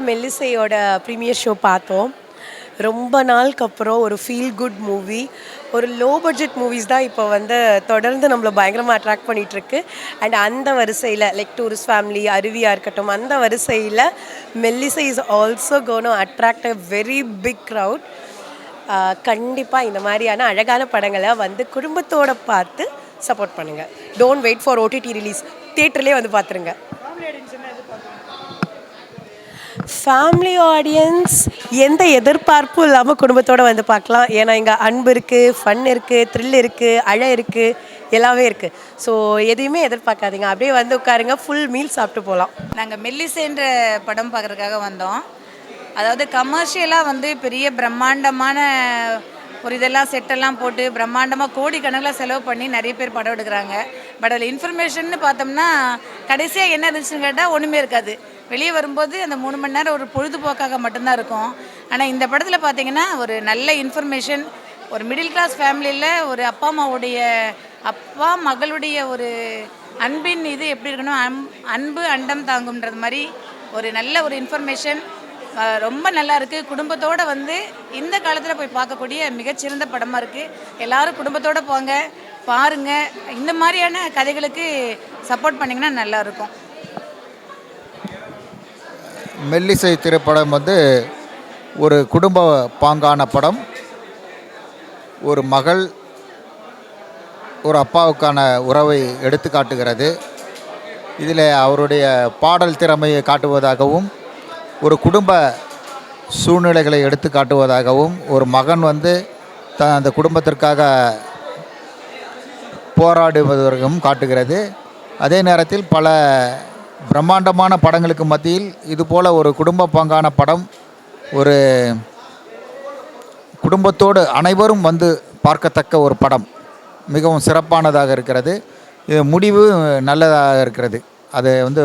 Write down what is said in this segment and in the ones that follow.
மெல்லிசையோட premier show பார்த்தோம். ரொம்ப நாளுக்கு அப்புறம் ஒரு ஃபீல் குட் மூவி. ஒரு லோ பட்ஜெட் மூவிஸ் தான் இப்போ வந்து தொடர்ந்து நம்மள பயங்கரமாக அட்ராக்ட் பண்ணிகிட்ருக்கு. அண்ட் அந்த வரிசையில் லைக் டூரிஸ்ட் ஃபேமிலி, அருவியாக இருக்கட்டும், அந்த வரிசையில் மெல்லிசை is also gonna attract a very big crowd. கண்டிப்பாக இந்த மாதிரியான அழகான படங்களை வந்து குடும்பத்தோடு பார்த்து சப்போர்ட் பண்ணுங்கள். Don't wait for OTT release. தியேட்டர்லேயே வந்து பார்த்துருங்க. ஃபேமிலி ஆடியன்ஸ் எந்த எதிர்பார்ப்பும் இல்லாமல் குடும்பத்தோடு வந்து பார்க்கலாம். ஏன்னா இங்கே அன்பு இருக்குது, ஃபன் இருக்குது, த்ரில் இருக்குது, அழை இருக்குது, எல்லாமே இருக்குது. ஸோ எதையுமே எதிர்பார்க்காதீங்க, அப்படியே வந்து உட்காருங்க, ஃபுல் மீல் சாப்பிட்டு போகலாம். நாங்கள் மெல்லிசைன்ற படம் பார்க்குறதுக்காக வந்தோம். அதாவது கமர்ஷியலாக வந்து பெரிய பிரம்மாண்டமான ஒரு இதெல்லாம் செட்டெல்லாம் போட்டு பிரம்மாண்டமாக கோடிக்கணக்கில் செலவு பண்ணி நிறைய பேர் படம் எடுக்கிறாங்க. பட் அதில் இன்ஃபர்மேஷன்னு பார்த்தோம்னா கடைசியாக என்ன இருந்துச்சுன்னு கேட்டால் ஒன்றுமே இருக்காது. வெளியே வரும்போது அந்த 3 மணி நேரம் ஒரு பொழுதுபோக்காக மட்டும்தான் இருக்கும். ஆனால் இந்த படத்தில் பார்த்திங்கன்னா ஒரு நல்ல இன்ஃபர்மேஷன், ஒரு மிடில் கிளாஸ் ஃபேமிலியில் ஒரு அப்பா மகளுடைய ஒரு அன்பின் இது எப்படி இருக்கணும், அன்பு அண்டம் தாங்கும்ன்றது மாதிரி ஒரு நல்ல ஒரு இன்ஃபர்மேஷன் ரொம்ப நல்லா இருக்குது. குடும்பத்தோடு வந்து இந்த காலத்தில் போய் பார்க்கக்கூடிய மிகச்சிறந்த படமாக இருக்குது. எல்லோரும் குடும்பத்தோடு போங்க, பாருங்கள். இந்த மாதிரியான கதைகளுக்கு சப்போர்ட் பண்ணிங்கன்னா நல்லாயிருக்கும். மெல்லிசை திரைப்படம் வந்து ஒரு குடும்ப பாங்கான படம். ஒரு மகள் ஒரு அப்பாவுக்கான உறவை எடுத்து காட்டுகிறது. இதில் அவருடைய பாடல் திறமையை காட்டுவதாகவும், ஒரு குடும்ப சூழ்நிலைகளை எடுத்து காட்டுவதாகவும், ஒரு மகன் வந்து அந்த குடும்பத்திற்காக போராடுவதற்கும் காட்டுகிறது. அதே நேரத்தில் பல பிரம்மாண்டமான படங்களுக்கு மத்தியில் இதுபோல் ஒரு குடும்ப பாங்கான படம், ஒரு குடும்பத்தோடு அனைவரும் வந்து பார்க்கத்தக்க ஒரு படம் மிகவும் சிறப்பானதாக இருக்கிறது. இது முடிவு நல்லதாக இருக்கிறது. அதை வந்து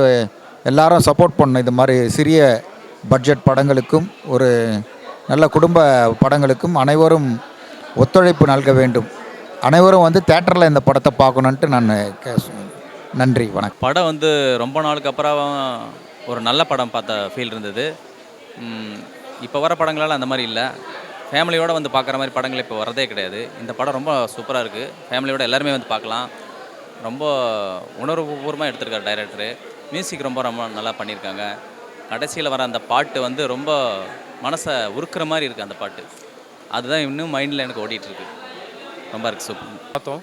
எல்லாரும் சப்போர்ட் பண்ணணும். இது மாதிரி சிறிய பட்ஜெட் படங்களுக்கும் ஒரு நல்ல குடும்ப படங்களுக்கும் அனைவரும் ஒத்துழைப்பு நல்க வேண்டும். அனைவரும் வந்து தேட்டரில் இந்த படத்தை பார்க்கணுன்ட்டு நான் நன்றி, வணக்கம். படம் வந்து ரொம்ப நாளுக்கு அப்புறம் ஒரு நல்ல படம் பார்த்த ஃபீல் இருந்தது. இப்போ வர படங்களால் அந்த மாதிரி இல்லை. ஃபேமிலியோடு வந்து பார்க்குற மாதிரி படங்கள் இப்போ வரதே கிடையாது. இந்த படம் ரொம்ப சூப்பராக இருக்குது. ஃபேமிலியோடு எல்லாருமே வந்து பார்க்கலாம். ரொம்ப உணர்வுபூர்வமாக எடுத்திருக்காரு டைரக்டரு. மியூசிக் ரொம்ப ரொம்ப நல்லா பண்ணியிருக்காங்க. கடைசியில் வர அந்த பாட்டு வந்து ரொம்ப மனசை உருக்குற மாதிரி இருக்குது. அந்த பாட்டு அதுதான் இன்னும் மைண்டில் எனக்கு ஓடிட்டுருக்கு. ரொம்ப இருக்குது, சூப்பர். பார்த்தோம்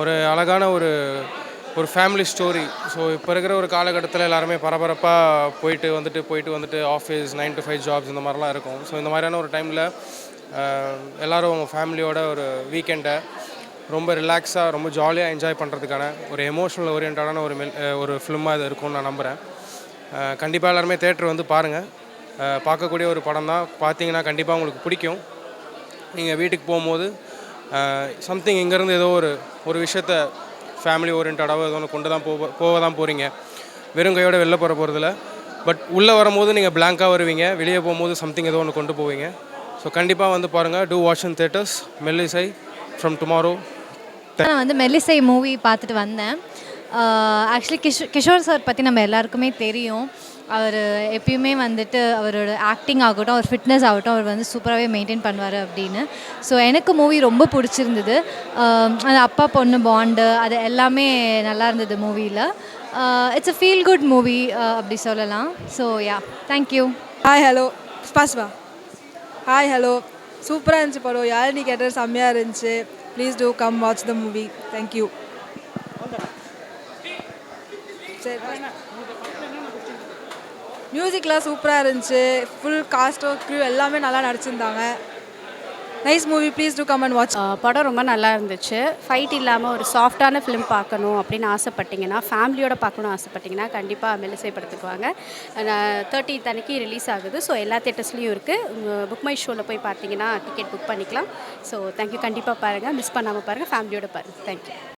ஒரு அழகான ஒரு ஃபேமிலி ஸ்டோரி. ஸோ இப்போ இருக்கிற ஒரு காலகட்டத்தில் எல்லாருமே பரபரப்பாக போயிட்டு வந்துட்டு ஆஃபீஸ் 9 to 5 ஜாப்ஸ் இந்த மாதிரிலாம் இருக்கும். ஸோ இந்த மாதிரியான ஒரு டைமில் எல்லோரும் அவங்க ஃபேமிலியோட ஒரு வீக்கெண்டை ரொம்ப ரிலாக்ஸாக ரொம்ப ஜாலியாக என்ஜாய் பண்ணுறதுக்கான ஒரு எமோஷனல் ஓரியன்டான ஒரு ஃபிலிமாக இது இருக்கும்னு நான் நம்புகிறேன். கண்டிப்பாக எல்லாருமே தேட்டர் வந்து பாருங்கள். பார்க்கக்கூடிய ஒரு படம் தான். பார்த்தீங்கன்னா கண்டிப்பாக உங்களுக்கு பிடிக்கும். நீங்கள் வீட்டுக்கு போகும்போது சம்திங் இங்கேருந்து ஏதோ ஒரு விஷயத்த ஃபேமிலி ஓரியன்டாக ஏதோ ஒன்று கொண்டு தான் போக தான் போகிறீங்க. வெறும் கையோடு வெளில போகிறதில்ல. பட் உள்ளே வரும்போது நீங்கள் பிளாங்காக வருவீங்க, வெளியே போகும்போது சம்திங் ஏதோ ஒன்று கொண்டு போவீங்க. ஸோ கண்டிப்பாக வந்து பாருங்கள். டூ வாட்ச் இன் தேட்டர்ஸ் மெல்லிசை ஃப்ரம் டுமாரோ. நான் வந்து மெல்லிசை மூவி பார்த்துட்டு வந்தேன். ஆக்சுவலி கிஷோர் சார் பற்றி நம்ம எல்லாருக்குமே தெரியும். அவர் எப்பயுமே வந்துட்டு அவரோட ஆக்டிங் ஆகட்டும், அவர் ஃபிட்னஸ் ஆகட்டும், அவர் வந்து சூப்பராகவே மெயின்டைன் பண்ணுவார் அப்படின்னு. ஸோ எனக்கு மூவி ரொம்ப பிடிச்சிருந்தது. அது அப்பா பொண்ணு பாண்டு அது எல்லாமே நல்லா இருந்தது மூவியில். It's a feel good movie அப்படி சொல்லலாம். So yeah, thank you. Hi hello ஸ்பாஸ்வா. ஹாய் ஹலோ, சூப்பராக இருந்துச்சு படம். யாழினி கேட்டர் செம்மையாக இருந்துச்சு. Please do come watch the movie. Thank you. சரி, மியூசிக்லாம் சூப்பராக இருந்துச்சு. ஃபுல் காஸ்டோ க்ரூ எல்லாமே நல்லா நடிச்சிருந்தாங்க. Nice movie. Please do come and watch. படம் ரொம்ப நல்லா இருந்துச்சு. ஃபைட் இல்லாமல் ஒரு சாஃப்டான ஃபிலிம் பார்க்கணும் அப்படின்னு ஆசைப்பட்டிங்கன்னா, ஃபேமிலியோட பார்க்கணும்னு ஆசைப்பட்டிங்கன்னா கண்டிப்பாக மெல்லிசை படத்துக்கு வாங்க. 30th அன்னைக்கு ரிலீஸ் ஆகுது. ஸோ எல்லா தேட்டர்ஸ்லேயும் இருக்குது. புக் மை ஷோவில் போய் பார்த்தீங்கன்னா டிக்கெட் புக் பண்ணிக்கலாம். So thank you. கண்டிப்பாக பாருங்கள், மிஸ் பண்ணாமல் பாருங்கள், ஃபேமிலியோட பாருங்கள். தேங்க்யூ.